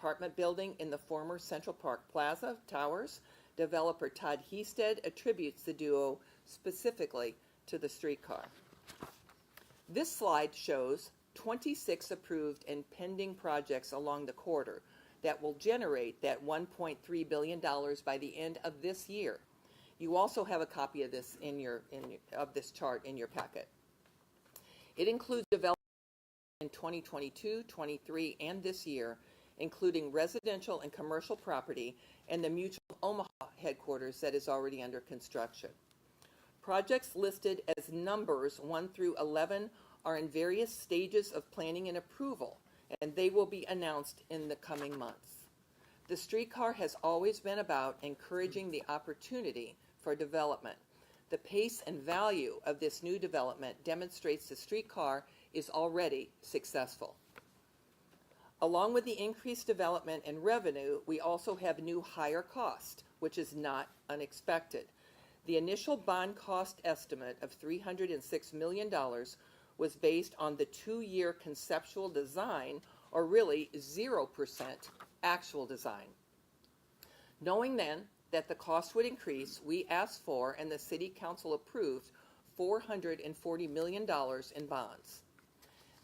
apartment building in the former Central Park Plaza Towers, developer Todd Hestead attributes the duo specifically to the streetcar. This slide shows 26 approved and pending projects along the corridor that will generate that $1.3 billion by the end of this year. You also have a copy of this of this chart in your packet. It includes development in 2022, 23, and this year, including residential and commercial property and the Mutual Omaha headquarters that is already under construction. Projects listed as numbers 1 through 11 are in various stages of planning and approval, and they will be announced in the coming months. The streetcar has always been about encouraging the opportunity for development. The pace and value of this new development demonstrates the streetcar is already successful. Along with the increased development and revenue, we also have new higher cost, which is not unexpected. The initial bond cost estimate of $306 million was based on the 2-year conceptual design, or really 0% actual design. Knowing then that the cost would increase, we asked for and the City Council approved $440 million in bonds.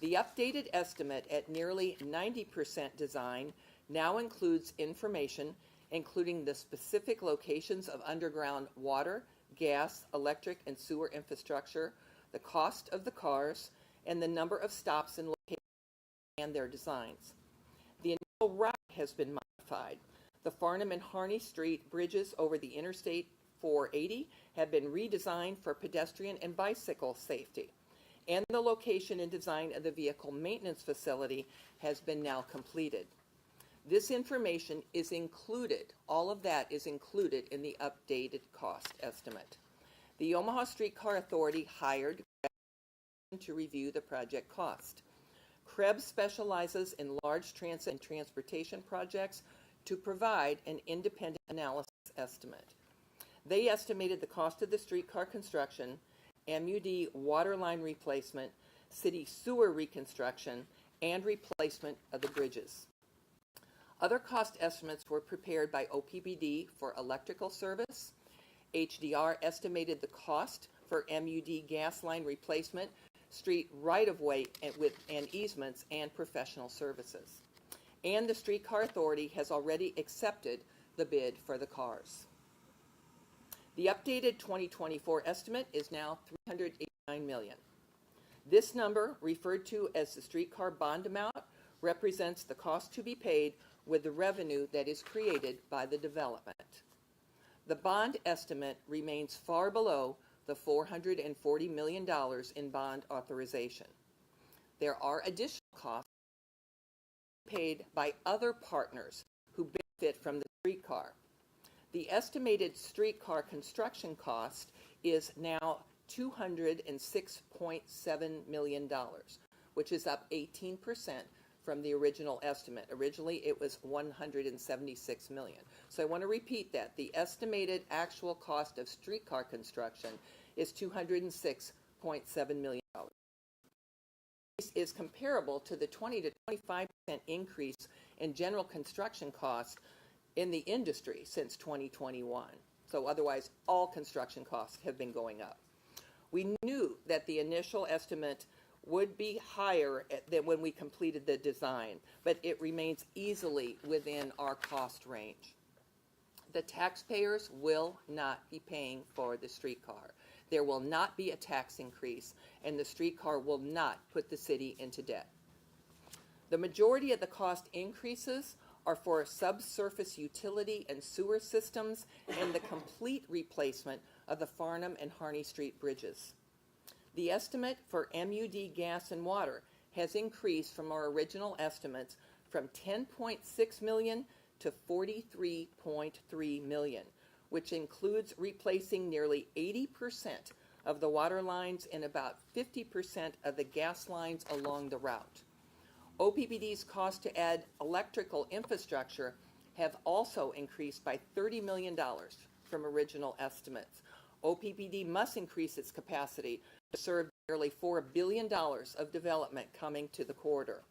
The updated estimate at nearly 90% design now includes information including the specific locations of underground water, gas, electric, and sewer infrastructure, the cost of the cars, and the number of stops and locations and their designs. The initial route has been modified. The Farnham and Harney Street bridges over the Interstate 480 have been redesigned for pedestrian and bicycle safety, and the location and design of the vehicle maintenance facility has been now completed. This information is included, all of that is included in the updated cost estimate. The Omaha Streetcar Authority hired to review the project cost. Krebs specializes in large transit and transportation projects to provide an independent analysis estimate. They estimated the cost of the streetcar construction, MUD water line replacement, city sewer reconstruction, and replacement of the bridges. Other cost estimates were prepared by OPBD for electrical service. HDR estimated the cost for MUD gas line replacement, street right-of-way and easements, and professional services. And the Streetcar Authority has already accepted the bid for the cars. The updated 2024 estimate is now $389 million. This number, referred to as the streetcar bond amount, represents the cost to be paid with the revenue that is created by the development. The bond estimate remains far below the $440 million in bond authorization. There are additional costs paid by other partners who benefit from the streetcar. The estimated streetcar construction cost is now $206.7 million, which is up 18% from the original estimate. Originally, it was $176 million. So I want to repeat that. The estimated actual cost of streetcar construction is $206.7 million. This is comparable to the 20 to 25% increase in general construction costs in the industry since 2021. So otherwise, all construction costs have been going up. We knew that the initial estimate would be higher than when we completed the design, but it remains easily within our cost range. The taxpayers will not be paying for the streetcar. There will not be a tax increase, and the streetcar will not put the city into debt. The majority of the cost increases are for subsurface utility and sewer systems and the complete replacement of the Farnham and Harney Street bridges. The estimate for MUD gas and water has increased from our original estimates from $10.6 million to $43.3 million, which includes replacing nearly 80% of the water lines and about 50% of the gas lines along the route. OPBD's cost to add electrical infrastructure have also increased by $30 million from original estimates. OPBD must increase its capacity to serve nearly $4 billion of development coming to the corridor.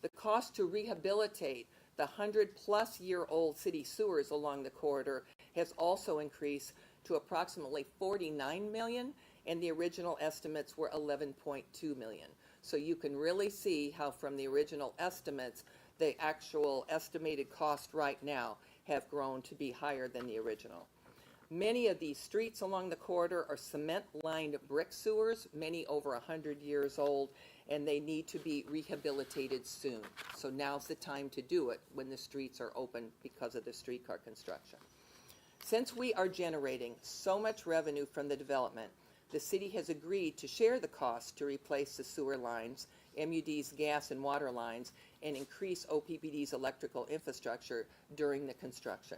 The cost to rehabilitate The 100-plus-year-old city sewers along the corridor has also increased to approximately 49 million, and the original estimates were 11.2 million. So you can really see how from the original estimates, the actual estimated cost right now have grown to be higher than the original. Many of these streets along the corridor are cement-lined brick sewers, many over 100 years old, and they need to be rehabilitated soon. So now's the time to do it when the streets are open because of the streetcar construction. Since we are generating so much revenue from the development, the city has agreed to share the cost to replace the sewer lines, MUD's gas and water lines, and increase OPPD's electrical infrastructure during the construction.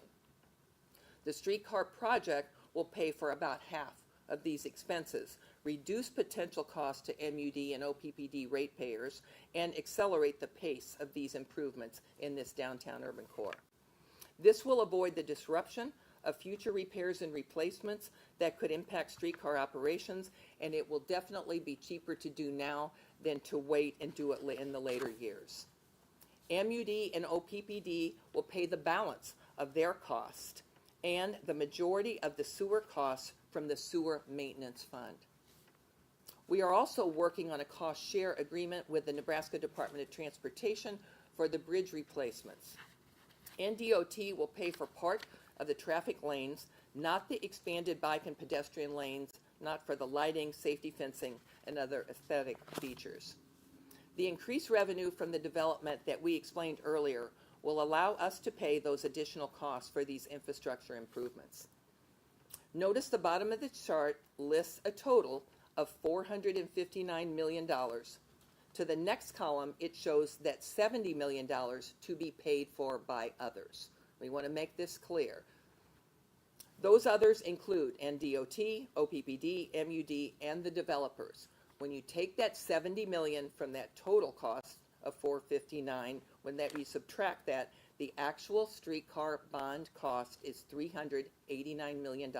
The streetcar project will pay for about half of these expenses, reduce potential costs to MUD and OPPD ratepayers, and accelerate the pace of these improvements in this downtown urban core. This will avoid the disruption of future repairs and replacements that could impact streetcar operations, and it will definitely be cheaper to do now than to wait and do it in the later years. MUD and OPPD will pay the balance of their cost and the majority of the sewer costs from the Sewer Maintenance Fund. We are also working on a cost share agreement with the Nebraska Department of Transportation for the bridge replacements. NDOT will pay for part of the traffic lanes, not the expanded bike and pedestrian lanes, not for the lighting, safety fencing, and other aesthetic features. The increased revenue from the development that we explained earlier will allow us to pay those additional costs for these infrastructure improvements. Notice the bottom of the chart lists a total of $459 million. To the next column, it shows that $70 million to be paid for by others. We want to make this clear. Those others include NDOT, OPPD, MUD, and the developers. When you take that $70 million from that total cost of $459, when we subtract that, the actual streetcar bond cost is $389 million.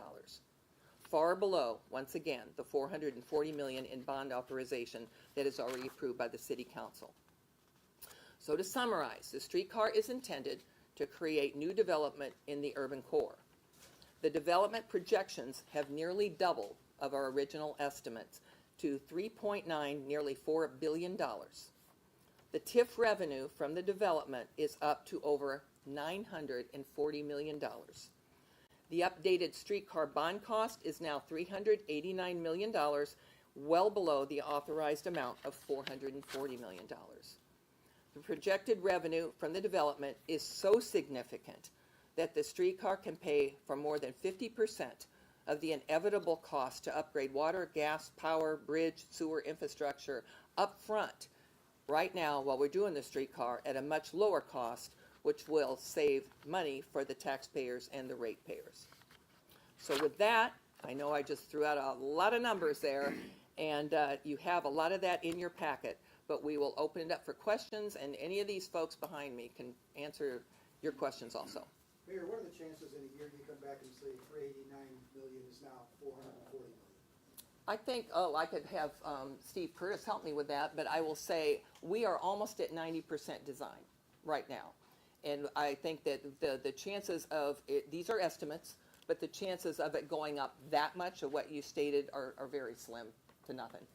Far below, once again, the $440 million in bond authorization that is already approved by the City Council. So to summarize, the streetcar is intended to create new development in the urban core. The development projections have nearly doubled of our original estimates to 3.9, nearly $4 billion. The TIF revenue from the development is up to over $940 million. The updated streetcar bond cost is now $389 million, well below the authorized amount of $440 million. The projected revenue from the development is so significant that the streetcar can pay for more than 50% of the inevitable cost to upgrade water, gas, power, bridge, sewer infrastructure up front right now while we're doing the streetcar at a much lower cost, which will save money for the taxpayers and the ratepayers. So with that, I know I just threw out a lot of numbers there, and you have a lot of that in your packet, but we will open it up for questions, and any of these folks behind me can answer your questions also. Mayor, what are the chances in a year you come back and say 389 million is now 440 million? I think, I could have Steve Curtis help me with that, but I will say we are almost at 90% design right now. And I think that the chances of it, these are estimates, but the chances of it going up that much of what you stated are very slim to nothing.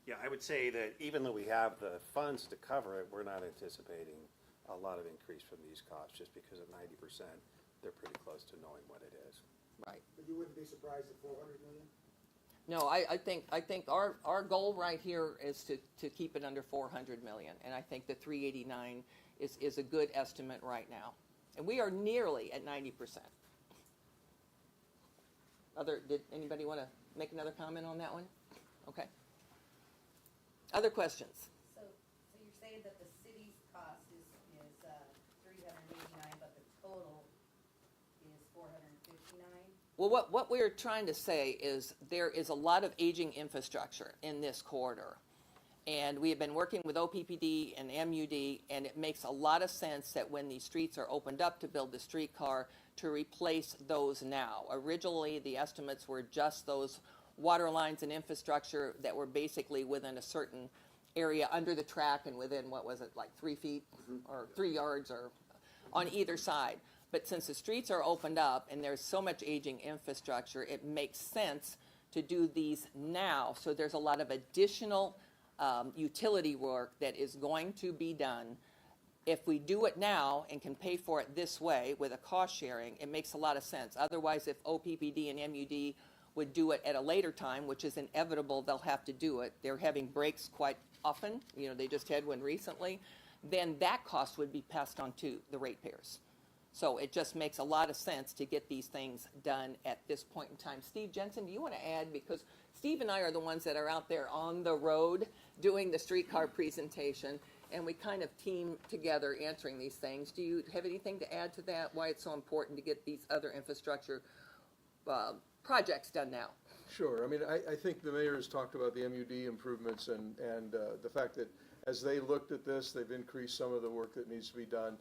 Yeah, I would say that even though we have the funds to cover it, we're not anticipating a lot of increase from these costs, just because at 90%, they're pretty close to knowing what it is. Right. But you wouldn't be surprised at 400 million? No, I think our goal right here is to keep it under 400 million, and I think the 389 is a good estimate right now, and we are nearly at 90%. Did anybody want to make another comment on that one? Okay. Other questions? So you're saying that the city's cost is 389, but the total is 459? Well, what we're trying to say is there is a lot of aging infrastructure in this corridor. And we have been working with OPPD and MUD, and it makes a lot of sense that when these streets are opened up to build the streetcar, to replace those now. Originally, the estimates were just those water lines and infrastructure that were basically within a certain area under the track and within, what was it, like 3 feet or 3 yards or on either side. But since the streets are opened up and there's so much aging infrastructure, it makes sense to do these now. So there's a lot of additional utility work that is going to be done. If we do it now and can pay for it this way with a cost sharing, it makes a lot of sense. Otherwise, if OPPD and MUD would do it at a later time, which is inevitable, they'll have to do it. They're having breaks quite often. You know, they just had one recently. Then that cost would be passed on to the ratepayers. So it just makes a lot of sense to get these things done at this point in time. Steve Jensen, do you want to add? Because Steve and I are the ones that are out there on the road doing the streetcar presentation, and we kind of team together answering these things. Do you have anything to add to that, why it's so important to get these other infrastructure projects done now? Sure. I mean, I think the mayor has talked about the MUD improvements and the fact that as they looked at this, they've increased some of the work that needs to be done.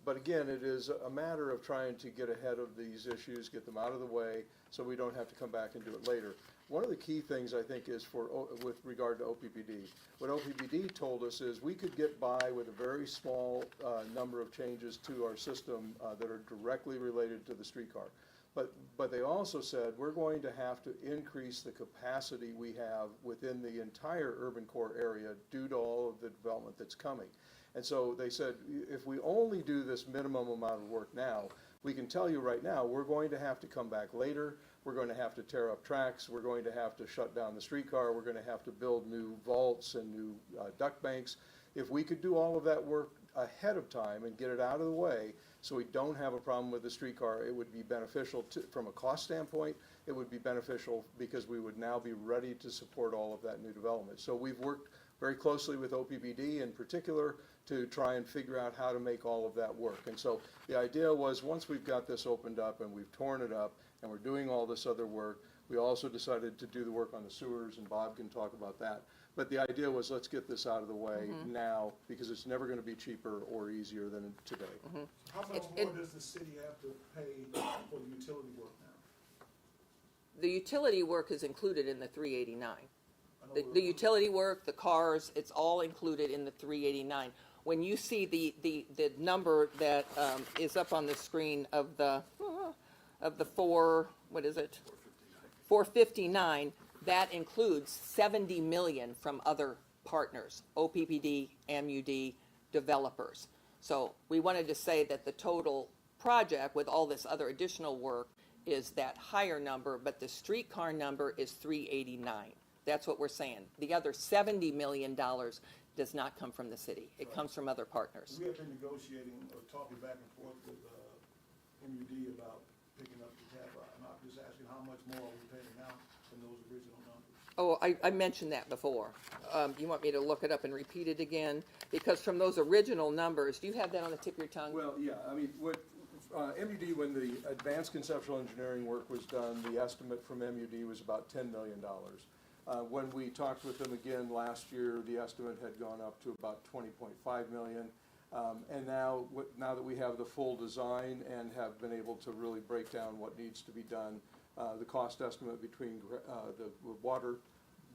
But again, it is a matter of trying to get ahead of these issues, get them out of the way, so we don't have to come back and do it later. One of the key things, I think, is with regard to OPPD. What OPPD told us is we could get by with a very small number of changes to our system that are directly related to the streetcar. But they also said we're going to have to increase the capacity we have within the entire urban core area due to all of the development that's coming. And so they said, if we only do this minimum amount of work now, we can tell you right now, we're going to have to come back later. We're going to have to tear up tracks. We're going to have to shut down the streetcar. We're going to have to build new vaults and new duct banks. If we could do all of that work ahead of time and get it out of the way so we don't have a problem with the streetcar, it would be beneficial from a cost standpoint. It would be beneficial because we would now be ready to support all of that new development. So we've worked very closely with OPPD in particular to try and figure out how to make all of that work. And so the idea was once we've got this opened up and we've torn it up and we're doing all this other work, we also decided to do the work on the sewers, and Bob can talk about that. But the idea was let's get this out of the way now because it's never going to be cheaper or easier than today. How much more does the city have to pay for the utility work now? The utility work is included in the 389. The utility work, the cars, it's all included in the 389. When you see the number that is up on the screen of the 459, that includes 70 million from other partners, OPPD, MUD, developers. So we wanted to say that the total project with all this other additional work is that higher number, but the streetcar number is 389. That's what we're saying. The other $70 million does not come from the city. It comes from other partners. We have been negotiating or talking back and forth with MUD about picking up the tab. And I'm just asking how much more are we paying now than those original numbers? Oh, I mentioned that before. You want me to look it up and repeat it again? Because from those original numbers, do you have that on the tip of your tongue? Well, yeah, I mean, what MUD, when the advanced conceptual engineering work was done, the estimate from MUD was about $10 million. When we talked with them again last year, the estimate had gone up to about 20.5 million. And now that we have the full design and have been able to really break down what needs to be done, the cost estimate between the water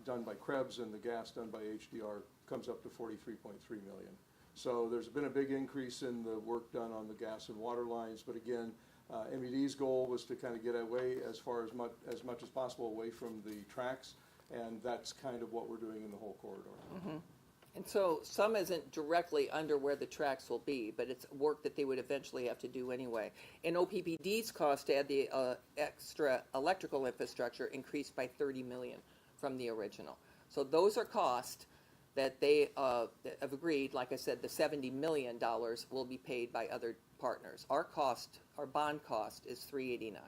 done by Krebs and the gas done by HDR comes up to 43.3 million. So there's been a big increase in the work done on the gas and water lines, but again, MUD's goal was to kind of get away as much as possible away from the tracks, and that's kind of what we're doing in the whole corridor. And so some isn't directly under where the tracks will be, but it's work that they would eventually have to do anyway. And OPPD's cost to add the extra electrical infrastructure increased by 30 million from the original. So those are costs that they have agreed. Like I said, the $70 million will be paid by other partners. Our bond cost is 389.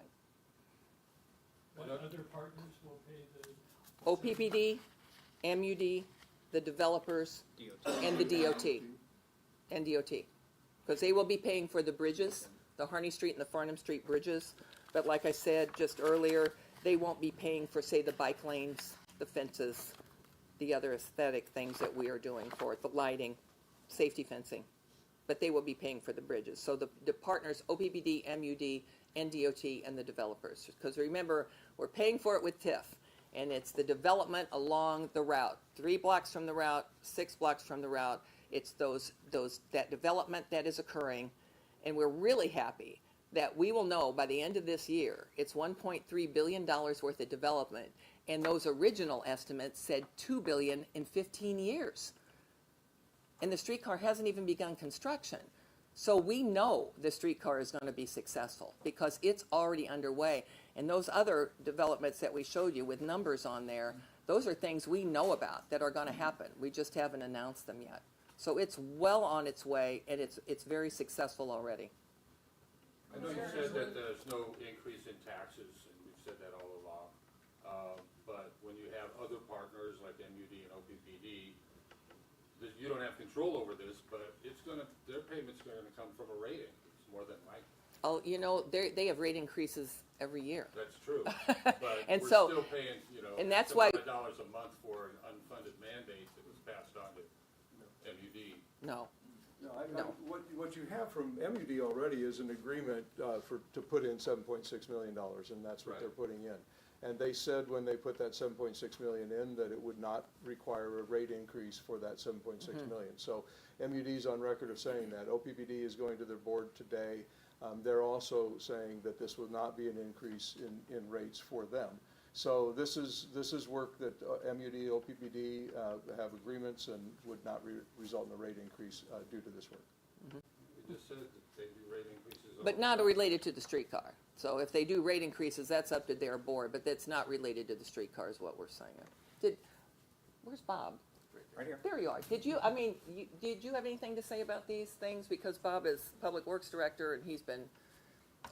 What other partners will pay the? OPPD, MUD, the developers, and the DOT. And DOT. Because they will be paying for the bridges, the Harney Street and the Farnham Street bridges. But like I said just earlier, they won't be paying for, say, the bike lanes, the fences, the other aesthetic things that we are doing for it, the lighting, safety fencing. But they will be paying for the bridges. So the partners, OPPD, MUD, and DOT, and the developers. Because remember, we're paying for it with TIF. And it's the development along the route, 3 blocks from the route, 6 blocks from the route. It's that development that is occurring, And we're really happy that we will know by the end of this year, it's $1.3 billion worth of development. And those original estimates said $2 billion in 15 years. And the streetcar hasn't even begun construction. So we know the streetcar is going to be successful because it's already underway. And those other developments that we showed you with numbers on there, those are things we know about that are going to happen. We just haven't announced them yet. So it's well on its way, and it's very successful already. I know you said that there's no increase in taxes, and we've said that all along. But when you have other partners like MUD and OPPD, you don't have control over this, but their payment's gonna come from a rate increase, more than likely. Oh, you know, they have rate increases every year. That's true, but And we're so- still paying, and that's why- $700 a month for an unfunded mandate that was passed on to MUD. No. No, No. what you have from MUD already is an agreement to put in $7.6 million, and that's what Right. they're putting in. And they said when they put that $7.6 million in, that it would not require a rate increase for that $7.6 million. So MUD's on record of saying that. OPPD is going to their board today. They're also saying that this will not be an increase in rates for them. So this is work that MUD, OPPD have agreements and would not result in a rate increase due to this work. We just said that they do rate increases. all But the not time. related to the streetcar. So if they do rate increases, that's up to their board, but that's not related to the streetcar is what we're saying. Where's Bob? Right here. There you are. Did you have anything to say about these things? Because Bob is Public Works Director and he's been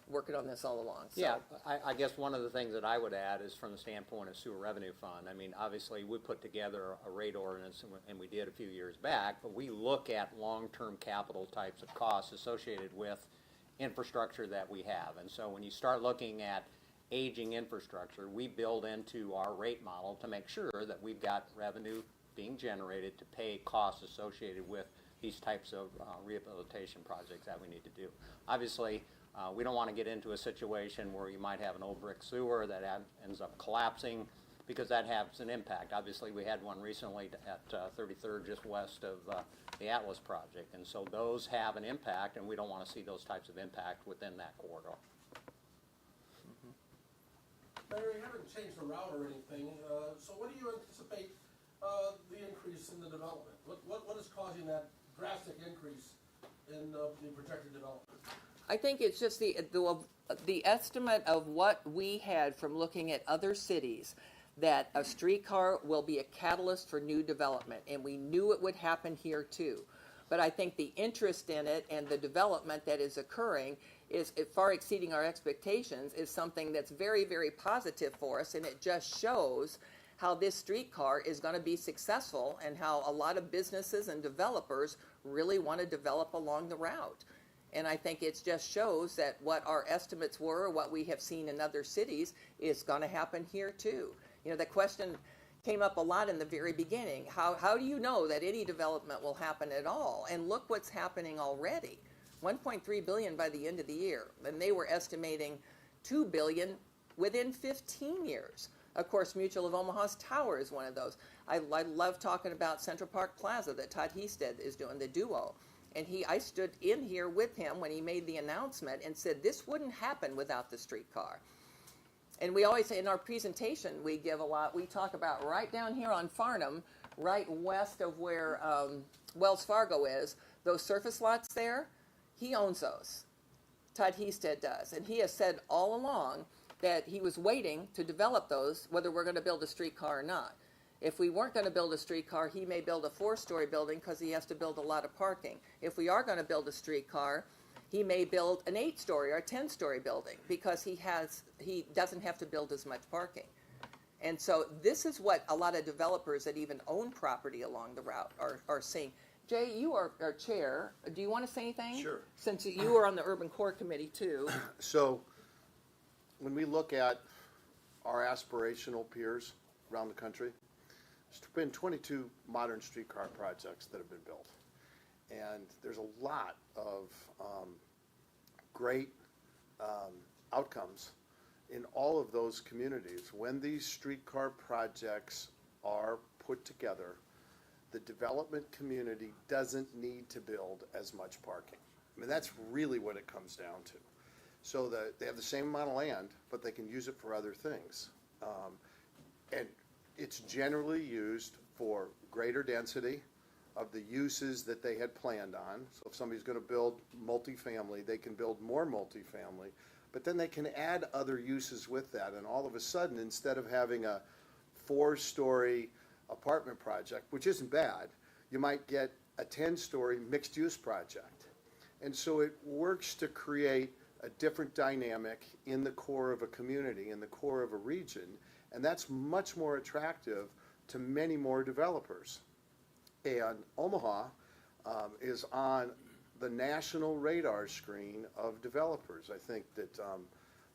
working on this all along. So. Yeah, I guess one of the things that I would add is from the standpoint of sewer revenue fund. I mean, obviously, we put together a rate ordinance, and we did a few years back, but we look at long-term capital types of costs associated with infrastructure that we have. And so when you start looking at aging infrastructure, we build into our rate model to make sure that we've got revenue being generated to pay costs associated with these types of rehabilitation projects that we need to do. Obviously, we don't want to get into a situation where you might have an old brick sewer that ends up collapsing, because that has an impact. Obviously, we had one recently at 33rd, just west of the Atlas project, and so those have an impact, and we don't want to see those types of impact within that corridor. Mayor, you haven't changed the route or anything, so what do you anticipate the increase in the development? What is causing that drastic increase in the projected development? I think it's just the estimate of what we had from looking at other cities, that a streetcar will be a catalyst for new development, and we knew it would happen here too. But I think the interest in it and the development that is occurring is far exceeding our expectations, is something that's very, very positive for us, and it just shows how this streetcar is going to be successful and how a lot of businesses and developers really want to develop along the route. And I think it just shows that what our estimates were, what we have seen in other cities, is going to happen here too. You know, the question came up a lot in the very beginning. How do you know that any development will happen at all? And look what's happening already. 1.3 billion by the end of the year. And they were estimating 2 billion within 15 years. Of course, Mutual of Omaha's tower is one of those. I love talking about Central Park Plaza that Todd Heasted is doing, the duo. And I stood in here with him when he made the announcement and said this wouldn't happen without the streetcar. And we always say in our presentation, we talk about right down here on Farnham, right west of where Wells Fargo is, those surface lots there, he owns those. Todd Heasted does. And he has said all along that he was waiting to develop those, whether we're going to build a streetcar or not. If we weren't going to build a streetcar, he may build a 4-story building because he has to build a lot of parking. If we are going to build a streetcar, he may build an 8-story or a 10-story building because he doesn't have to build as much parking. And so this is what a lot of developers that even own property along the route are seeing. Jay, you are our chair. Do you want to say anything? Sure. Since you were on the Urban Core Committee too. So, when we look at our aspirational peers around the country, there's been 22 modern streetcar projects that have been built. And there's a lot of great outcomes in all of those communities. When these streetcar projects are put together, the development community doesn't need to build as much parking. I mean, that's really what it comes down to. So that they have the same amount of land, but they can use it for other things. And it's generally used for greater density of the uses that they had planned on. So if somebody's gonna build multifamily, they can build more multifamily, but then they can add other uses with that. And all of a sudden, instead of having a 4-story apartment project, which isn't bad, you might get a 10-story mixed-use project. And so it works to create a different dynamic in the core of a community, in the core of a region, and that's much more attractive to many more developers. And Omaha is on the national radar screen of developers. I think that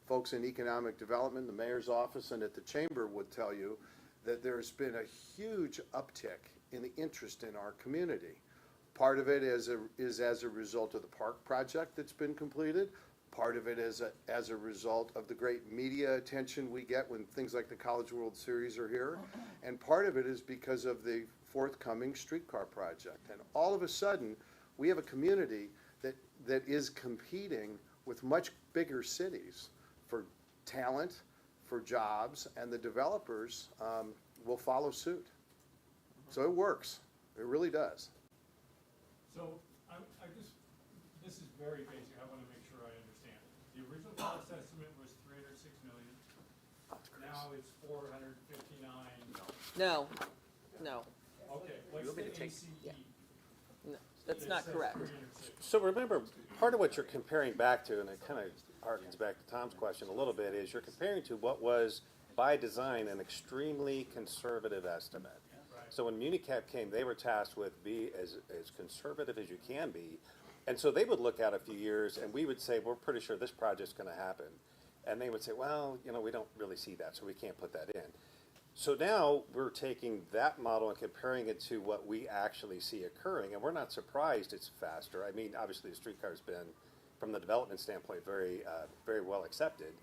folks in economic development, the mayor's office, and at the chamber would tell you that there's been a huge uptick in the interest in our community. Part of it is as a result of the park project that's been completed. Part of it is as a result of the great media attention we get when things like the College World Series are here. And part of it is because of the forthcoming streetcar project. And all of a sudden, we have a community that is competing with much bigger cities for talent, for jobs, and the developers will follow suit. So it works. It really does. So this is very basic. I want to make sure I understand. The original cost estimate was $306 million. Now it's $459. No, no, Okay, what's want me the to take- ACE? no, that's It not says correct. 306. So remember, part of what you're comparing back to, and it kind of harkens back to Tom's question a little bit, is you're comparing to what was, by design, an extremely conservative estimate. Right. So when MuniCap came, they were tasked with be as conservative as you can be. And so they would look out a few years and we would say, we're pretty sure this project's gonna happen. And they would say, well, we don't really see that, so we can't put that in. So now we're taking that model and comparing it to what we actually see occurring, and we're not surprised it's faster. I mean, obviously the streetcar's been, from the development standpoint, very well accepted.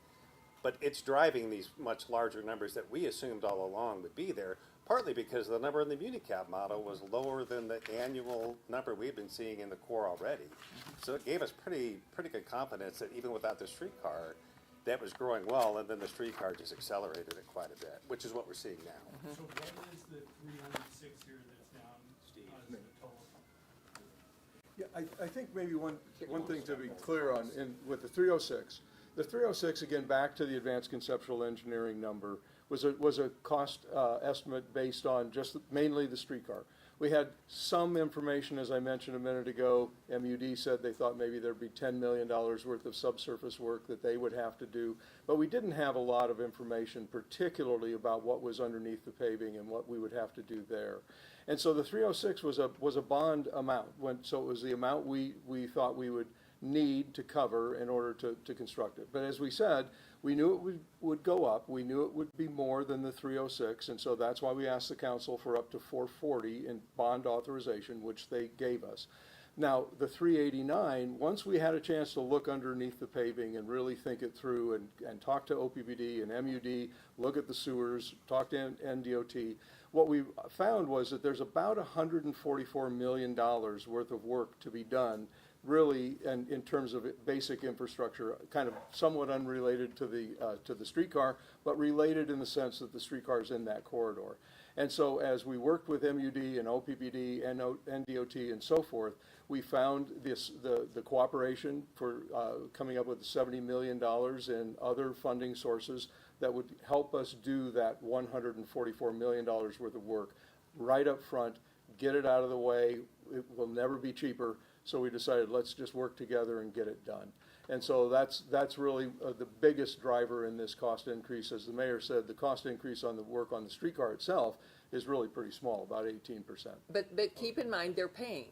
But it's driving these much larger numbers that we assumed all along would be there, partly because the number in the MuniCap model was lower than the annual number we've been seeing in the core already. So it gave us pretty good confidence that even without the streetcar, that was growing well, and then the streetcar just accelerated it quite a bit, which is what we're seeing now. So what is the 306 here that's down as the total? Yeah, I think maybe one thing to be clear on, with the 306, the 306, again, back to the advanced conceptual engineering number, was a cost estimate based on just mainly the streetcar. We had some information, as I mentioned a minute ago. MUD said they thought maybe there'd be $10 million worth of subsurface work that they would have to do, but we didn't have a lot of information, particularly about what was underneath the paving and what we would have to do there. And so the 306 was a bond amount, so it was the amount we thought we would need to cover in order to construct it. But as we said, we knew it would go up. We knew it would be more than the 306, and so that's why we asked the council for up to 440 in bond authorization, which they gave us. Now, the 389, once we had a chance to look underneath the paving and really think it through and talk to OPPD and MUD, look at the sewers, talk to NDOT, what we found was that there's about $144 million worth of work to be done, really, and in terms of basic infrastructure, kind of somewhat unrelated to the streetcar, but related in the sense that the streetcar is in that corridor. And so as we worked with MUD and OPPD and NDOT and so forth, we found the cooperation for coming up with $70 million in other funding sources that would help us do that $144 million worth of work right up front, get it out of the way. It will never be cheaper. So we decided, let's just work together and get it done. And so that's really the biggest driver in this cost increase. As the mayor said, the cost increase on the work on the streetcar itself is really pretty small, about 18%. But keep in mind, they're paying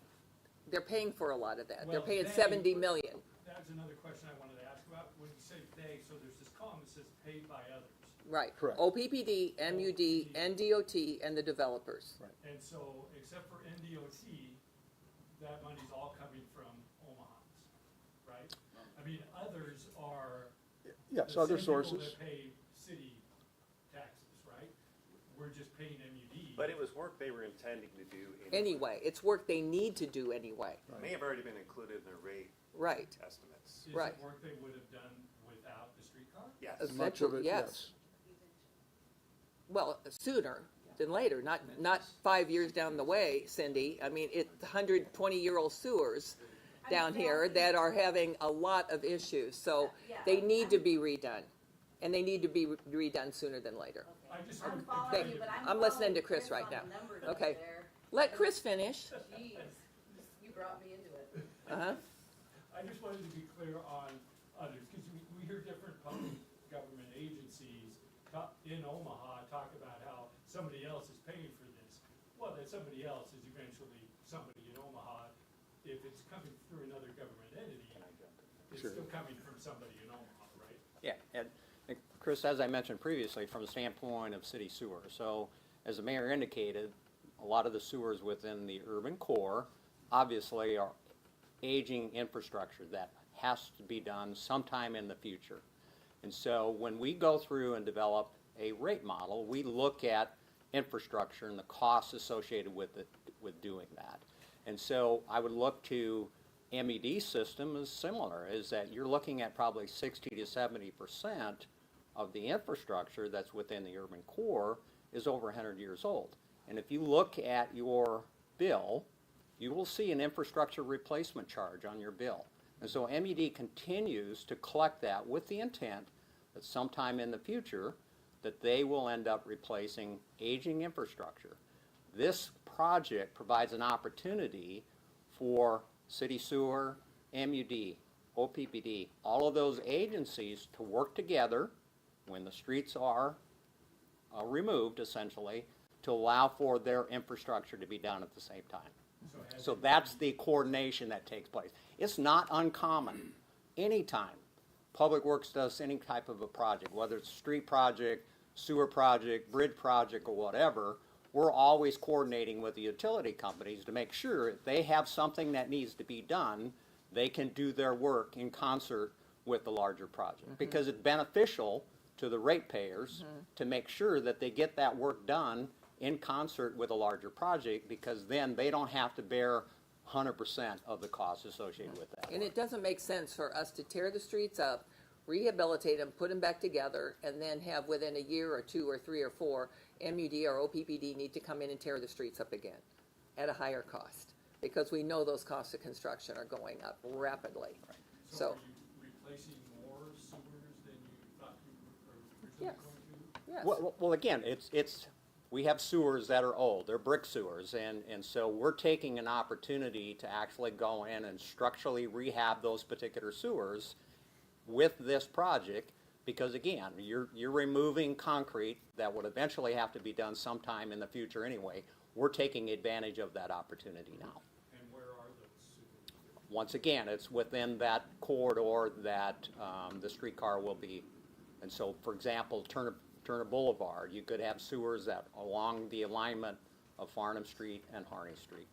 for a lot of that. They're Well, paying they- $70 million. That's another question I wanted to ask about. When you say they, so there's this column that says paid by others. Right. Correct. OPPD, MUD, NDOT, and the developers. Right. And so, except for NDOT, that money's all coming from Omahans, right? I mean, others are Yes, the other same people sources. that pay city taxes, right? We're just paying MUD. But it was work they were intending to do Anyway, it's work they need to do anyway. It may have already been included in their rate Right, estimates. Is Right. it work they would have done without the streetcar? Yes. Much of eventually, it, yes. Well, sooner than later, not 5 years down the way, Cindy. I mean, it's 120-year-old sewers down here that are having a lot of issues, so they need to be redone. And they need to be redone sooner than later. I just I'm wanted to following Thank you, you. but I'm listening to Chris Chris right on now. the numbers Okay. over there. Let Chris finish. Jeez, you brought me into it. Uh-huh. I just wanted to be clear on others, because we hear different public government agencies in Omaha talk about how somebody else is paying for this. Well, that somebody else is eventually somebody in Omaha. If it's coming through another government entity, it's still coming from somebody in Omaha, right? Yeah, and Chris, as I mentioned previously, from the standpoint of city sewer, so as the mayor indicated, a lot of the sewers within the urban core obviously are aging infrastructure that has to be done sometime in the future. And so when we go through and develop a rate model, we look at infrastructure and the costs associated with it, with doing that. And so I would look to MED system is similar, is that you're looking at probably 60 to 70% of the infrastructure that's within the urban core is over 100 years old. And if you look at your bill, you will see an infrastructure replacement charge on your bill. And so MED continues to collect that with the intent that sometime in the future that they will end up replacing aging infrastructure. This project provides an opportunity for city sewer, MUD, OPPD, all of those agencies to work together when the streets are removed, essentially, to allow for their infrastructure to be done at the same time. So that's the coordination that takes place. It's not uncommon. Anytime Public Works does any type of a project, whether it's a street project, sewer project, bridge project, or whatever, we're always coordinating with the utility companies to make sure if they have something that needs to be done, they can do their work in concert with the larger project. Because it's beneficial to the ratepayers to make sure that they get that work done in concert with a larger project, because then they don't have to bear 100% of the costs associated with that. And it doesn't make sense for us to tear the streets up, rehabilitate them, put them back together, and then have within a year or 2 or 3 or 4, MUD or OPPD need to come in and tear the streets up again at a higher cost, because we know those costs of construction are going up rapidly. So are you replacing more sewers than you thought you were originally Yes. going to? Yes. Well, again, we have sewers that are old, they're brick sewers, and so we're taking an opportunity to actually go in and structurally rehab those particular sewers with this project, because again, you're removing concrete that would eventually have to be done sometime in the future anyway. We're taking advantage of that opportunity now. And where are those sewers? Once again, it's within that corridor that the streetcar will be. And so, for example, Turner Boulevard, you could have sewers that along the alignment of Farnham Street and Harney Street.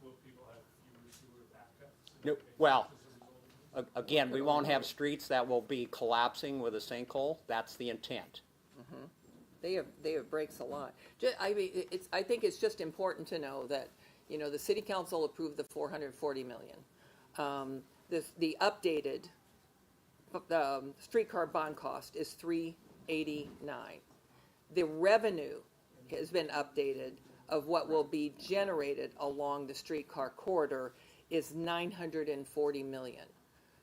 Will people have fewer sewer backups? No, well, again, we won't have streets that will be collapsing with a sinkhole. That's the intent. They have breaks a lot. I mean, I think it's just important to know that, you know, the city council approved the $440 million. The updated streetcar bond cost is $389. The revenue has been updated of what will be generated along the streetcar corridor is $940 million.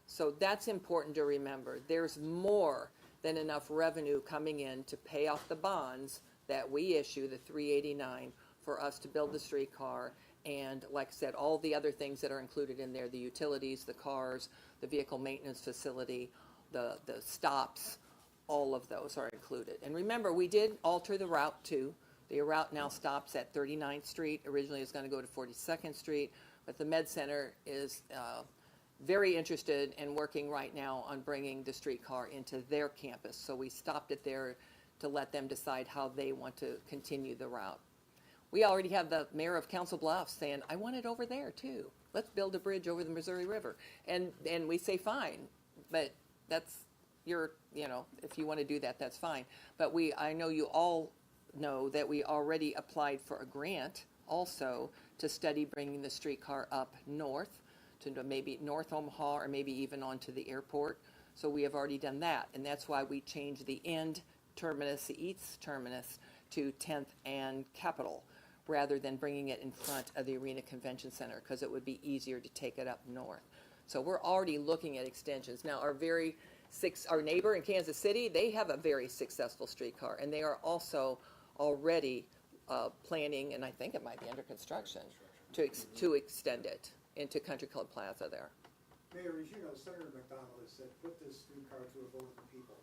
So that's important to remember. There's more than enough revenue coming in to pay off the bonds that we issue, the 389, for us to build the streetcar. And like I said, all the other things that are included in there, the utilities, the cars, the vehicle maintenance facility, the stops, all of those are included. And remember, we did alter the route too. The route now stops at 39th Street. Originally it was going to go to 42nd Street, but the Med Center is very interested and working right now on bringing the streetcar into their campus. So we stopped it there to let them decide how they want to continue the route. We already have the mayor of Council Bluffs saying, I want it over there too. Let's build a bridge over the Missouri River. And we say, fine, but that's your, you know, if you want to do that, that's fine. But I know you all know that we already applied for a grant also to study bringing the streetcar up north to maybe North Omaha or maybe even onto the airport. So we have already done that, and that's why we changed the end terminus, the east terminus, to 10th and Capitol, rather than bringing it in front of the Arena Convention Center, because it would be easier to take it up north. So we're already looking at extensions. Now, our neighbor in Kansas City, they have a very successful streetcar, and they are also already planning, and I think it might be under construction, to extend it into Country Club Plaza there. Mayor, as you know, Senator McDonald has said, put this streetcar to a vote of the people.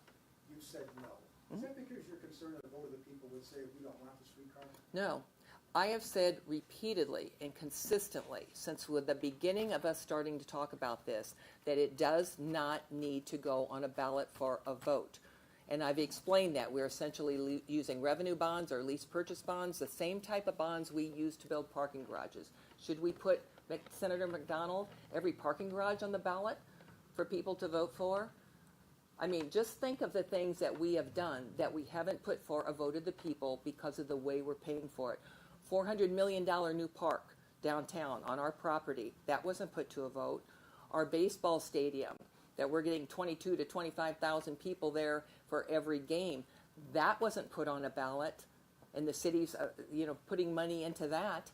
You've said no. Is that because you're concerned that the vote of the people would say, we don't want the streetcar? No. I have said repeatedly and consistently since the beginning of us starting to talk about this that it does not need to go on a ballot for a vote. And I've explained that. We're essentially using revenue bonds or lease purchase bonds, the same type of bonds we use to build parking garages. Should we put, Senator McDonald, every parking garage on the ballot for people to vote for? I mean, just think of the things that we have done that we haven't put for a vote of the people because of the way we're paying for it. $400 million new park downtown on our property, that wasn't put to a vote. Our baseball stadium, that we're getting 22 to 25,000 people there for every game, that wasn't put on a ballot, and the city's, putting money into that.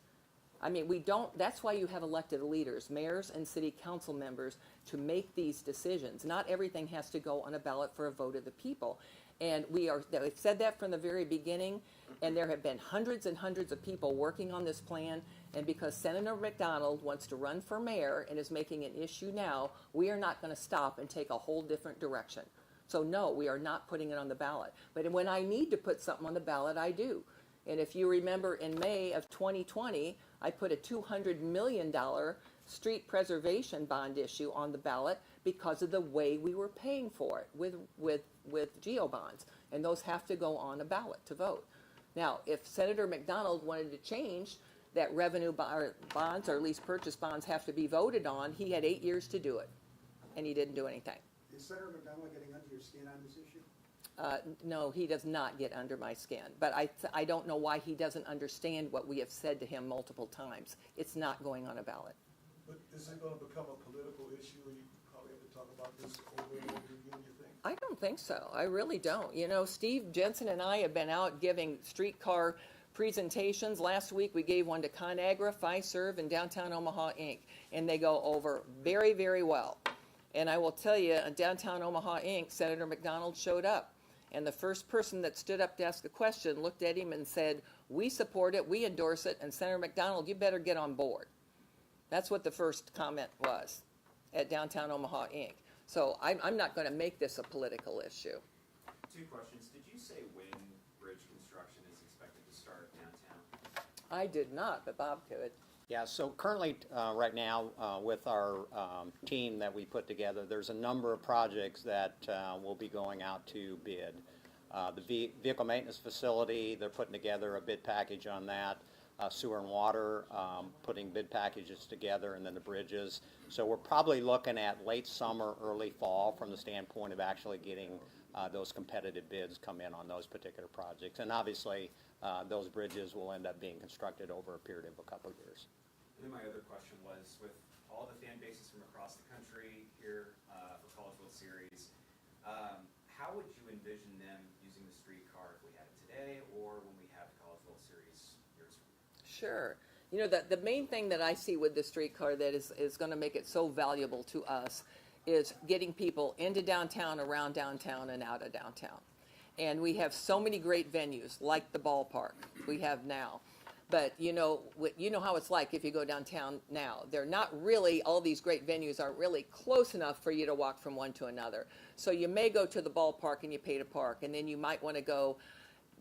I mean, that's why you have elected leaders, mayors and city council members, to make these decisions. Not everything has to go on a ballot for a vote of the people. And we've said that from the very beginning, and there have been hundreds and hundreds of people working on this plan, and because Senator McDonald wants to run for mayor and is making an issue now, we are not going to stop and take a whole different direction. So no, we are not putting it on the ballot. But when I need to put something on the ballot, I do. And if you remember, in May of 2020, I put a $200 million street preservation bond issue on the ballot because of the way we were paying for it with GEO bonds. And those have to go on a ballot to vote. Now, if Senator McDonald wanted to change that revenue bonds or lease purchase bonds have to be voted on, he had 8 years to do it, and he didn't do anything. Is Senator McDonald getting under your skin on this issue? No, he does not get under my skin, but I don't know why he doesn't understand what we have said to him multiple times. It's not going on a ballot. But is it gonna become a political issue, and you probably have to talk about this over and over again, you think? I don't think so. I really don't. Steve Jensen and I have been out giving streetcar presentations. Last week we gave one to ConAgra, Fiserv, and Downtown Omaha Inc., and they go over very, very well. And I will tell you, Downtown Omaha Inc., Senator McDonald showed up. And the first person that stood up to ask a question looked at him and said, we support it, we endorse it, and Senator McDonald, you better get on board. That's what the first comment was at Downtown Omaha Inc. So I'm not going to make this a political issue. 2 questions. Did you say when bridge construction is expected to start downtown? I did not, but Bob could. Yeah, so currently, right now, with our team that we put together, there's a number of projects that will be going out to bid. The vehicle maintenance facility, they're putting together a bid package on that. Sewer and water, putting bid packages together, and then the bridges. So we're probably looking at late summer, early fall from the standpoint of actually getting those competitive bids come in on those particular projects. And obviously, those bridges will end up being constructed over a period of a couple of years. And then my other question was, with all the fan bases from across the country here for College World Series, how would you envision them using the streetcar if we had it today or when we have the College World Series years from now? Sure. The main thing that I see with the streetcar that is going to make it so valuable to us is getting people into downtown, around downtown, and out of downtown. And we have so many great venues, like the ballpark we have now. But you know how it's like if you go downtown now. They're not really, all these great venues aren't really close enough for you to walk from one to another. So you may go to the ballpark and you pay to park, and then you might want to go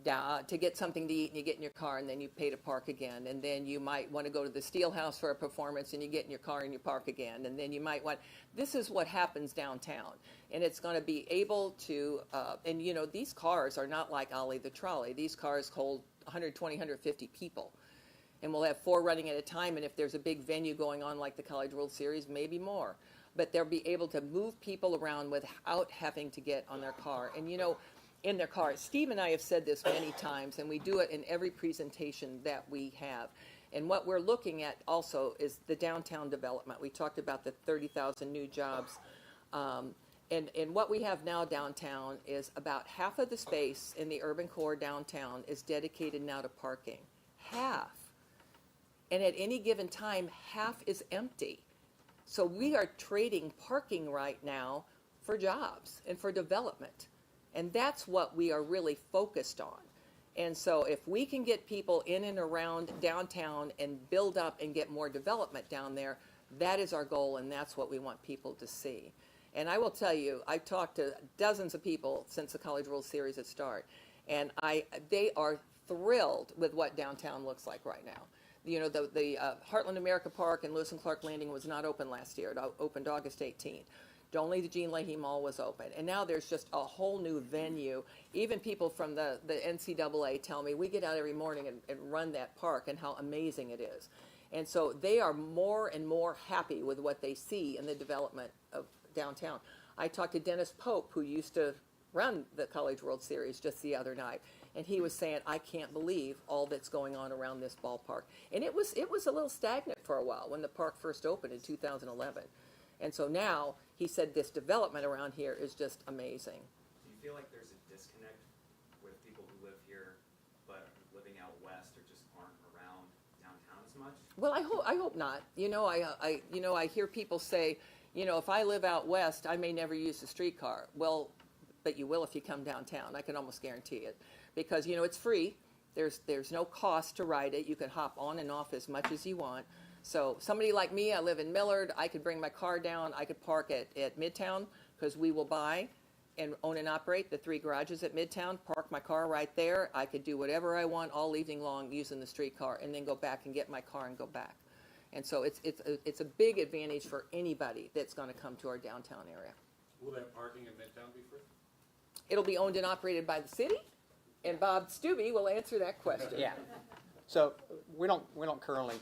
down to get something to eat, and you get in your car and then you pay to park again. And then you might want to go to the Steelhouse for a performance and you get in your car and you park again. And then you might want, this is what happens downtown. And it's going to be able to, and these cars are not like Ollie the Trolley. These cars hold 120, 150 people. And we'll have 4 running at a time, and if there's a big venue going on like the College World Series, maybe more. But they'll be able to move people around without having to get on their car. And in their car, Steve and I have said this many times, and we do it in every presentation that we have. And what we're looking at also is the downtown development. We talked about the 30,000 new jobs. And what we have now downtown is about half of the space in the urban core downtown is dedicated now to parking. Half. And at any given time, half is empty. So we are trading parking right now for jobs and for development. And that's what we are really focused on. And so if we can get people in and around downtown and build up and get more development down there, that is our goal, and that's what we want people to see. And I will tell you, I've talked to dozens of people since the College World Series had started, and they are thrilled with what downtown looks like right now. You know, the Heartland America Park and Lewis and Clark Landing was not open last year. It opened August 18th. Only the Jean Leahy Mall was open. And now there's just a whole new venue. Even people from the NCAA tell me, we get out every morning and run that park and how amazing it is. And so they are more and more happy with what they see in the development of downtown. I talked to Dennis Pope, who used to run the College World Series, just the other night. And he was saying, I can't believe all that's going on around this ballpark. And it was a little stagnant for a while when the park first opened in 2011. And so now, he said this development around here is just amazing. Do you feel like there's a disconnect with people who live here, but living out west or just aren't around downtown as much? Well, I hope not. You know, I hear people say, you know, if I live out west, I may never use the streetcar. Well, but you will if you come downtown. I can almost guarantee it, because you know it's free. There's no cost to ride it. You can hop on and off as much as you want. So somebody like me, I live in Millard, I could bring my car down, I could park at Midtown, because we will buy and own and operate the 3 garages at Midtown, park my car right there. I could do whatever I want all evening long using the streetcar, and then go back and get my car and go back. And so it's a big advantage for anybody that's going to come to our downtown area. Will that parking in Midtown be free? It'll be owned and operated by the city, and Bob Stubbe will answer that question. Yeah. So we don't currently,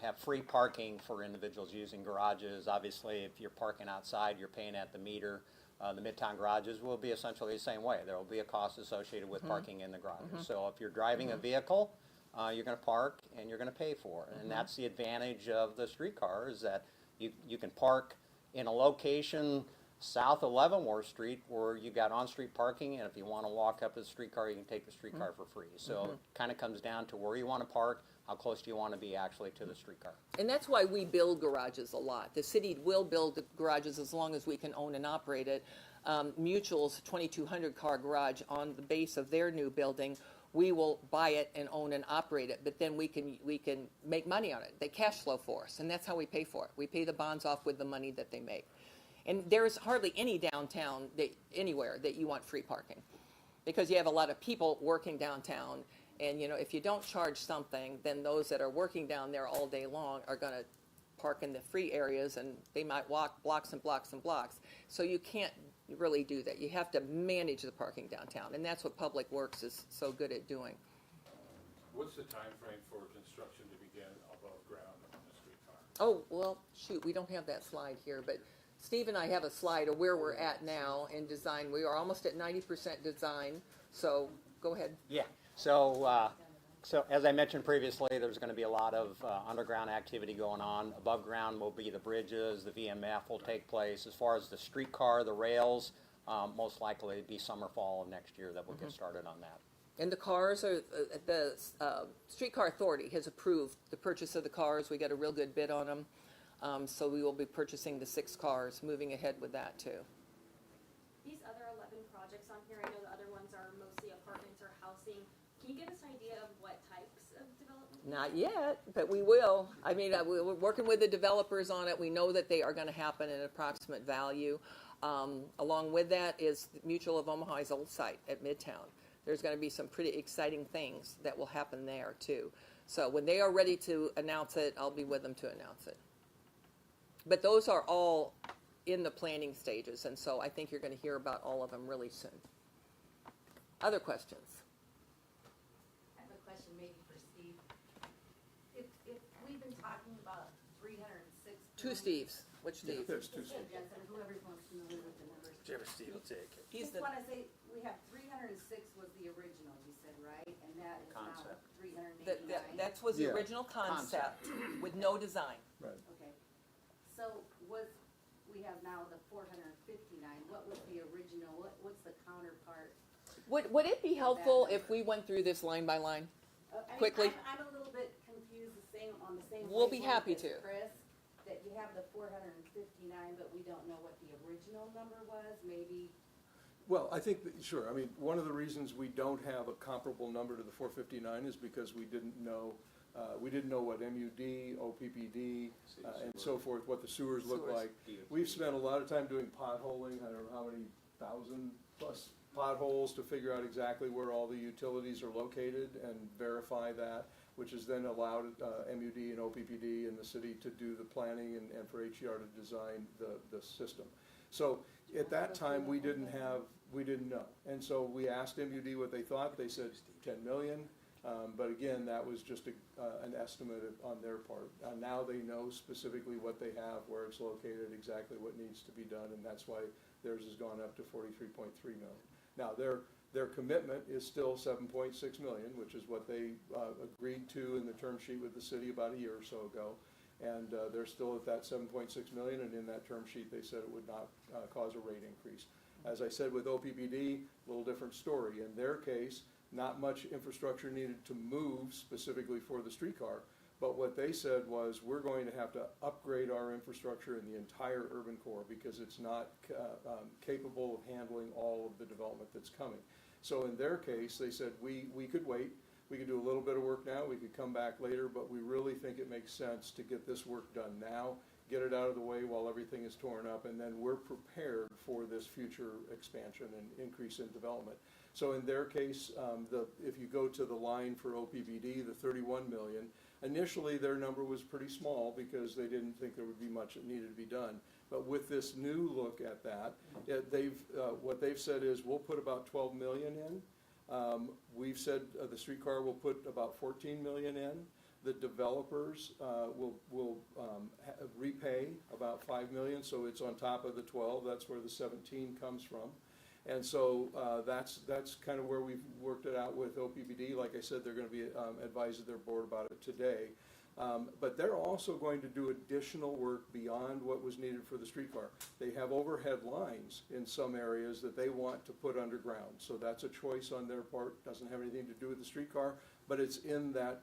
have free parking for individuals using garages. Obviously, if you're parking outside, you're paying at the meter. The Midtown garages will be essentially the same way. There will be a cost associated with parking in the garages. So if you're driving a vehicle, you're going to park and you're going to pay for it. And that's the advantage of the streetcar, is that you can park in a location south of Leavenworth Street where you got on-street parking, and if you want to walk up to the streetcar, you can take the streetcar for free. So it kind of comes down to where you want to park, how close do you want to be actually to the streetcar. And that's why we build garages a lot. The city will build the garages as long as we can own and operate it. Mutual's 2,200 car garage on the base of their new building, we will buy it and own and operate it, but then we can make money on it. They cash flow for us, and that's how we pay for it. We pay the bonds off with the money that they make. And there's hardly any downtown anywhere that you want free parking, because you have a lot of people working downtown, and you know, if you don't charge something, then those that are working down there all day long are going to park in the free areas, and they might walk blocks and blocks and blocks. So you can't really do that. You have to manage the parking downtown, and that's what Public Works is so good at doing. What's the time frame for construction to begin above ground on the streetcar? Oh, well, shoot, we don't have that slide here, but Steve and I have a slide of where we're at now in design. We are almost at 90% design, so go ahead. Yeah. So as I mentioned previously, there's going to be a lot of underground activity going on. Above ground will be the bridges, the VMF will take place. As far as the streetcar, the rails, most likely it'll be summer, fall of next year that we'll get started on that. And the cars are, the Streetcar Authority has approved the purchase of the cars. We got a real good bid on them. So we will be purchasing the 6 cars, moving ahead with that too. These other 11 projects on here, I know the other ones are mostly apartments or housing. Can you give us an idea of what types of development? Not yet, but we will. I mean, we're working with the developers on it. We know that they are going to happen at an approximate value. Along with that is Mutual of Omaha's old site at Midtown. There's going to be some pretty exciting things that will happen there too. So when they are ready to announce it, I'll be with them to announce it. But those are all in the planning stages, and so I think you're going to hear about all of them really soon. Other questions? I have a question maybe for Steve. If we've been talking about 306. 2 Steves. Which Steve? There's 2 Steves. Yes, and whoever's most familiar with the numbers. Whichever Steve will take it. He's Just the, want to say, we have 306 was the original, you said, right? And and that is now Concept. 389. That was the Yeah. original concept with no design. Right. Okay, so we have now the 459, what was the original, what's the counterpart? Would it be helpful if we went through this line by line? I mean, Quickly. I'm a little bit confused on the same. We'll be wavelength happy as to. Chris, that you have the 459, but we don't know what the original number was, maybe. Well, I think, sure, I mean, one of the reasons we don't have a comparable number to the 459 is because we didn't know what MUD, OPPD, and so forth, what the sewers look Sewers. like. We've spent a lot of time doing potholing, I don't know how many 1,000+ potholes to figure out exactly where all the utilities are located and verify that, which has then allowed MUD and OPPD and the city to do the planning and for HER to design the system. So at that time, we didn't know. And so we asked MUD what they thought. They said 10 million. But again, that was just an estimate on their part. Now they know specifically what they have, where it's located, exactly what needs to be done, and that's why theirs has gone up to 43.3 million. Now, their commitment is still 7.6 million, which is what they agreed to in the term sheet with the city about a year or so ago. And they're still at that 7.6 million, and in that term sheet, they said it would not cause a rate increase. As I said with OPPD, a little different story. In their case, not much infrastructure needed to move specifically for the streetcar, but what they said was, we're going to have to upgrade our infrastructure in the entire urban core because it's not capable of handling all of the development that's coming. So in their case, they said, we could wait. We could do a little bit of work now, we could come back later, but we really think it makes sense to get this work done now, get it out of the way while everything is torn up, and then we're prepared for this future expansion and increase in development. So in their case, if you go to the line for OPPD, the 31 million, initially their number was pretty small because they didn't think there would be much that needed to be done. But with this new look at that, what they've said is, we'll put about 12 million in. We've said the streetcar will put about 14 million in. The developers will repay about 5 million, so it's on top of the 12. That's where the 17 comes from. And so that's kind of where we've worked it out with OPPD. Like I said, they're going to be advising their board about it today. But they're also going to do additional work beyond what was needed for the streetcar. They have overhead lines in some areas that they want to put underground. So that's a choice on their part. Doesn't have anything to do with the streetcar, but it's in that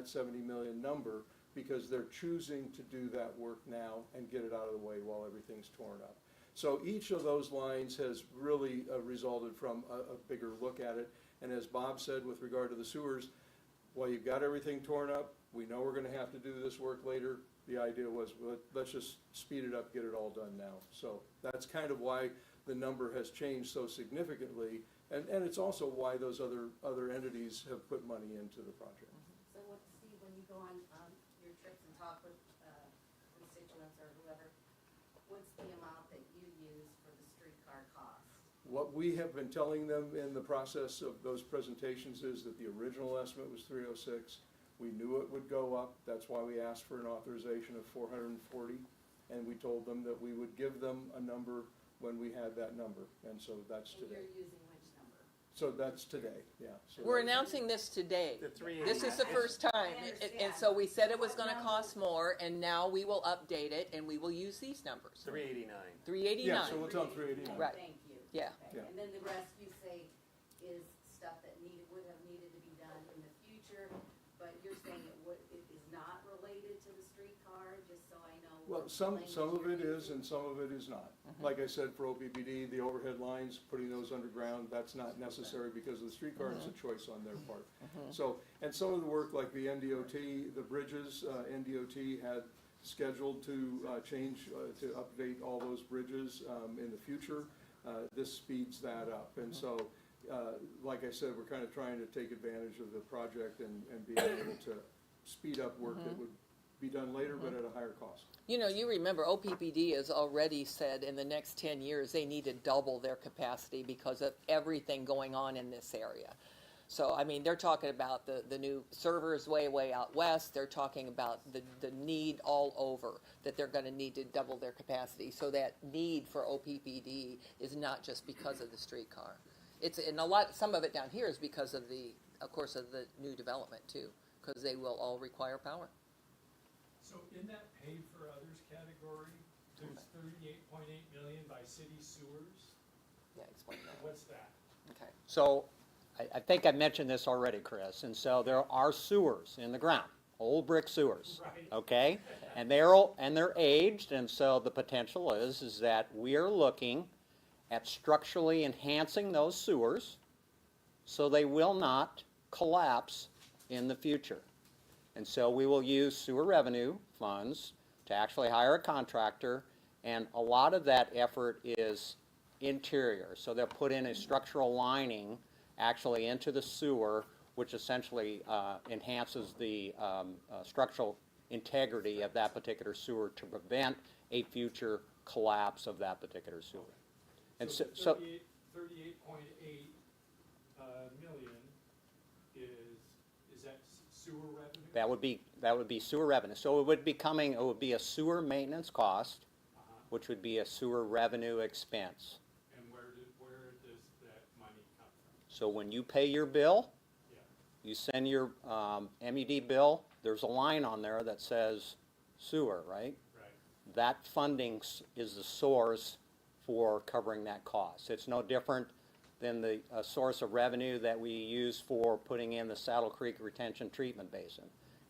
70 million number because they're choosing to do that work now and get it out of the way while everything's torn up. So each of those lines has really resulted from a bigger look at it. And as Bob said with regard to the sewers, while you've got everything torn up, we know we're going to have to do this work later. The idea was, let's just speed it up, get it all done now. So that's kind of why the number has changed so significantly. And it's also why those other entities have put money into the project. So Steve, when you go on your trips and talk with constituents or whoever, what's the amount that you use for the streetcar cost? What we have been telling them in the process of those presentations is that the original estimate was 306. We knew it would go up. That's why we asked for an authorization of 440. And we told them that we would give them a number when we had that number. And so that's And today. you're using which number? So that's today, yeah. So We're announcing this today. The 389. This is the first time. I And so we said it was understand. gonna cost more, and now we will update it, and we will use these numbers. 389. Yeah, 389. so we'll tell them 389. Right. Thank you. Yeah. Okay. Yeah. And then the rest you say is stuff that would have needed to be done in the future, but you're saying it is not related to the streetcar, just so I know. Well, what some language of you're it is using? and some of it is not. Like I said, for OPPD, the overhead lines, putting those underground, that's not necessary because of the streetcar, it's a choice on their part. So, and some of the work like the NDOT, the bridges, NDOT had scheduled to change, to update all those bridges in the future. This speeds that up. And so, like I said, we're kind of trying to take advantage of the project and being able to speed up work that would be done later, but at a higher cost. You know, you remember OPPD has already said in the next 10 years they need to double their capacity because of everything going on in this area. So, I mean, they're talking about the new servers way out west. They're talking about the need all over, that they're going to need to double their capacity. So that need for OPPD is not just because of the streetcar. It's and some of it down here is because of the of course, of the new development too, because they will all require power. So in that paid for others category, there's 38.8 million by city sewers. Yeah, explain that. What's that? Okay. So, I think I mentioned this already, Chris, and so there are sewers in the ground, old brick sewers, Right. okay? And they're aged, and so the potential is that we are looking at structurally enhancing those sewers so they will not collapse in the future. And so we will use sewer revenue funds to actually hire a contractor, and a lot of that effort is interior. So they'll put in a structural lining actually into the sewer, which essentially enhances the structural integrity of that particular sewer to prevent a future collapse of that particular sewer. And So so 38.8 million is that sewer revenue? that would be sewer revenue. So it would be a sewer maintenance cost, which would be a sewer revenue expense. And where does that money come from? So when you pay your bill, Yeah, you send your MUD bill, there's a line on there that says sewer, right? right. That funding is the source for covering that cost. It's no different than the source of revenue that we use for putting in the Saddle Creek Retention Treatment Basin.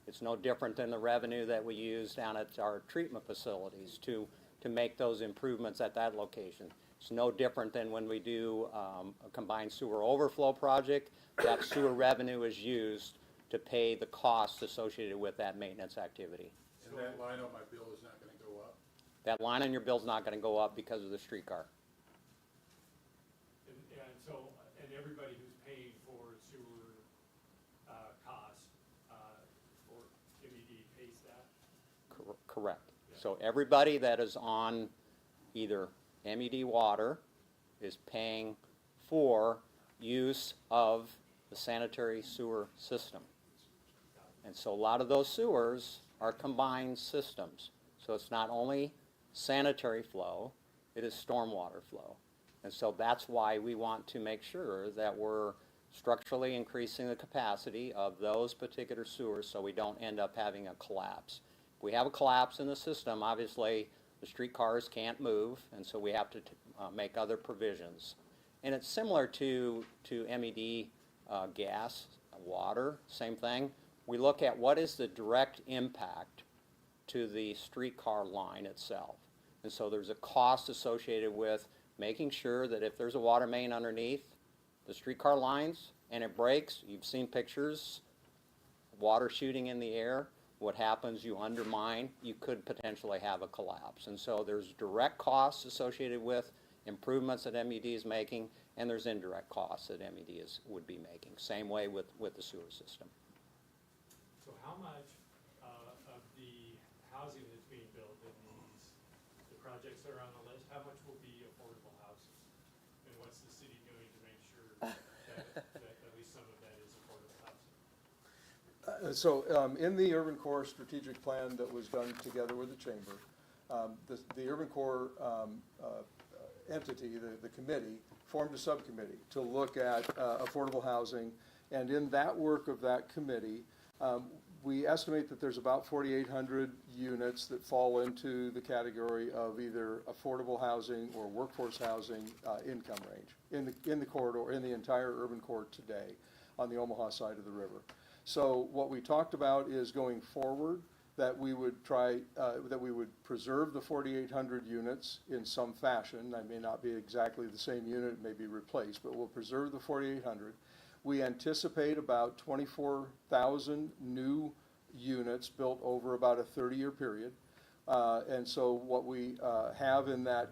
It's no different than the revenue that we use down at our treatment facilities to make those improvements at that location. It's no different than when we do a combined sewer overflow project. That sewer revenue is used to pay the costs associated with that maintenance activity. And that line on my bill is not gonna go up? That line on your bill is not going to go up because of the streetcar. And everybody who's paying for sewer costs for MED pays that? Correct. So everybody that is on either MED water is paying for use of the sanitary sewer system. And so a lot of those sewers are combined systems. So it's not only sanitary flow, it is stormwater flow. And so that's why we want to make sure that we're structurally increasing the capacity of those particular sewers so we don't end up having a collapse. If we have a collapse in the system, obviously the streetcars can't move, and so we have to make other provisions. And it's similar to MED gas, water, same thing. We look at what is the direct impact to the streetcar line itself. And so there's a cost associated with making sure that if there's a water main underneath the streetcar lines and it breaks, you've seen pictures, water shooting in the air, what happens, you undermine, you could potentially have a collapse. And so there's direct costs associated with improvements that MED is making, and there's indirect costs that MED would be making. Same way with the sewer system. So how much of the housing that's being built in the projects that are on the list, how much will be affordable houses? And what's the city doing to make sure that at least some of that is affordable housing? So in the Urban Core strategic plan that was done together with the Chamber, the Urban Core entity, the committee, formed a subcommittee to look at affordable housing. And in that work of that committee, we estimate that there's about 4,800 units that fall into the category of either affordable housing or workforce housing income range in the corridor, in the entire urban core today on the Omaha side of the river. So what we talked about is going forward that we would try, that we would preserve the 4,800 units in some fashion. That may not be exactly the same unit, it may be replaced, but we'll preserve the 4,800. We anticipate about 24,000 new units built over about a 30-year period. And so what we have in that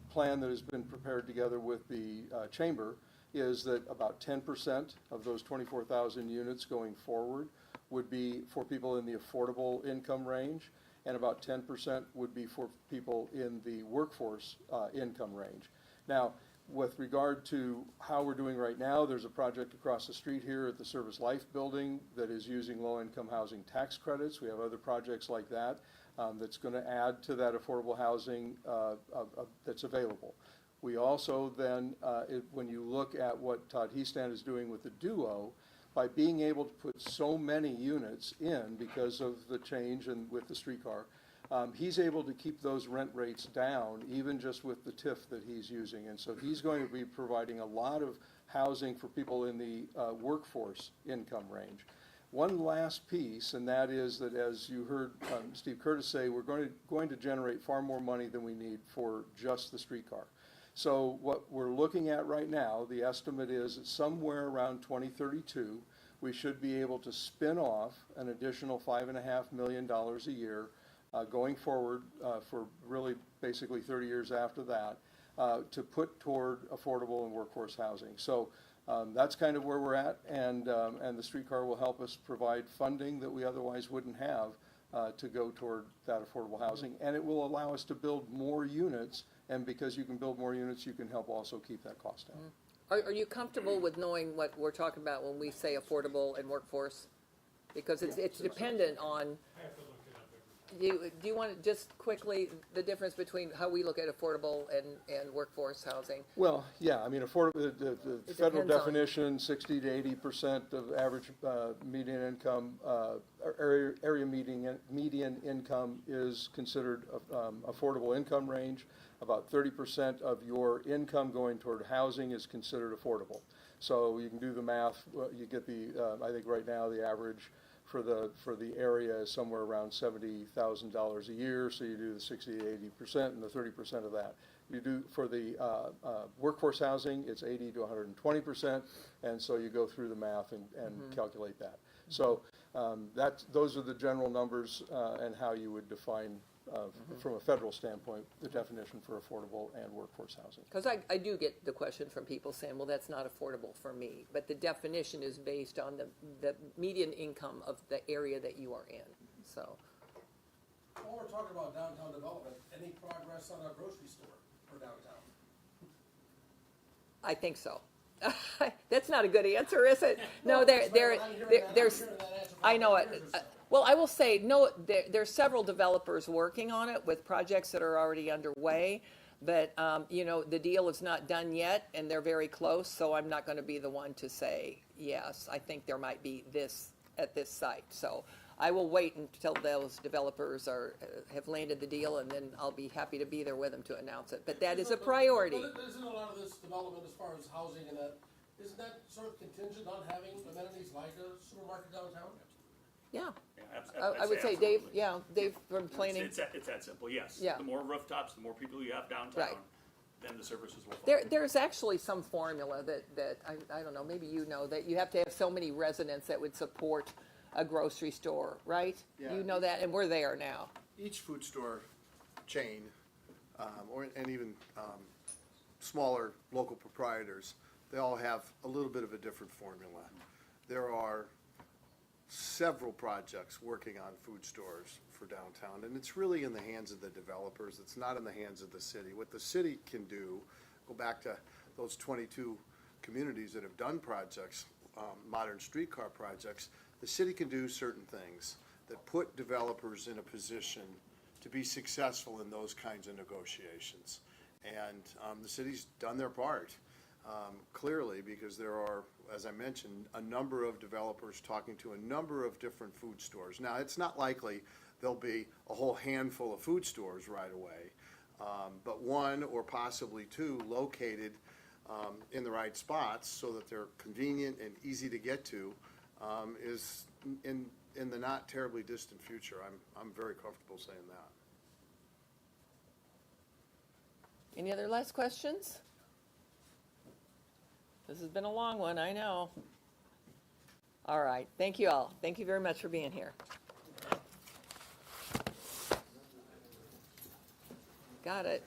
plan that has been prepared together with the Chamber is that about 10% of those 24,000 units going forward would be for people in the affordable income range, and about 10% would be for people in the workforce income range. Now, with regard to how we're doing right now, there's a project across the street here at the Service Life Building that is using low-income housing tax credits. We have other projects like that that's going to add to that affordable housing that's available. We also then, when you look at what Todd Heastand is doing with the Duo, by being able to put so many units in because of the change and with the streetcar, he's able to keep those rent rates down, even just with the TIF that he's using. And so he's going to be providing a lot of housing for people in the workforce income range. One last piece, and that is that, as you heard Steve Curtis say, we're going to generate far more money than we need for just the streetcar. So what we're looking at right now, the estimate is that somewhere around 2032, we should be able to spin off an additional $5.5 million a year going forward for really basically 30 years after that to put toward affordable and workforce housing. So that's kind of where we're at, and the streetcar will help us provide funding that we otherwise wouldn't have to go toward that affordable housing, and it will allow us to build more units, and because you can build more units, you can help also keep that cost down. Are you comfortable with knowing what we're talking about when we say affordable and workforce? Because it's dependent on, I have to look it up every time. do you want to just quickly, the difference between how we look at affordable and workforce housing? Well, yeah, I mean, affordable, the It federal depends on- definition, 60 to 80% of average median income, area median income is considered affordable income range. About 30% of your income going toward housing is considered affordable. So you can do the math. You get the, I think right now the average for the area is somewhere around $70,000 a year. So you do the 60 to 80% and the 30% of that. You do for the workforce housing, it's 80 to 120%, and so you go through the math and calculate that. So those are the general numbers and how you would define, from a federal standpoint, the definition for affordable and workforce housing. Because I do get the question from people saying, well, that's not affordable for me. But the definition is based on the median income of the area that you are in. So, While we're talking about downtown development, any progress on a grocery store for downtown? I think so. That's not a good answer, is it? No, there's, I know it. Well, I will say, no, there's several developers working on it with projects that are already underway. But, you know, the deal is not done yet, and they're very close, so I'm not going to be the one to say, yes, I think there might be this at this site. So I will wait until those developers have landed the deal, and then I'll be happy to be there with them to announce it. But that is a priority. But isn't a lot of this development as far as housing and that, isn't that sort of contingent on having amenities like a supermarket downtown? Yeah. Yeah, I would say Dave, yeah, Dave from planning. It's that simple, yes. Yeah. The more rooftops, the more people you have downtown, Right. then the services will follow. There's actually some formula that I don't know, maybe you know, that you have to have so many residents that would support a grocery store, right? Yeah. You know that, and we're there now. Each food store chain, and even smaller local proprietors, they all have a little bit of a different formula. There are several projects working on food stores for downtown, and it's really in the hands of the developers. It's not in the hands of the city. What the city can do, go back to those 22 communities that have done projects, modern streetcar projects, the city can do certain things that put developers in a position to be successful in those kinds of negotiations. And the city's done their part, clearly, because there are, as I mentioned, a number of developers talking to a number of different food stores. Now, it's not likely there'll be a whole handful of food stores right away, but one or possibly two located in the right spots so that they're convenient and easy to get to is in the not terribly distant future. I'm very comfortable saying that. Any other last questions? This has been a long one, I know. All right, thank you all. Thank you very much for being here. Got it.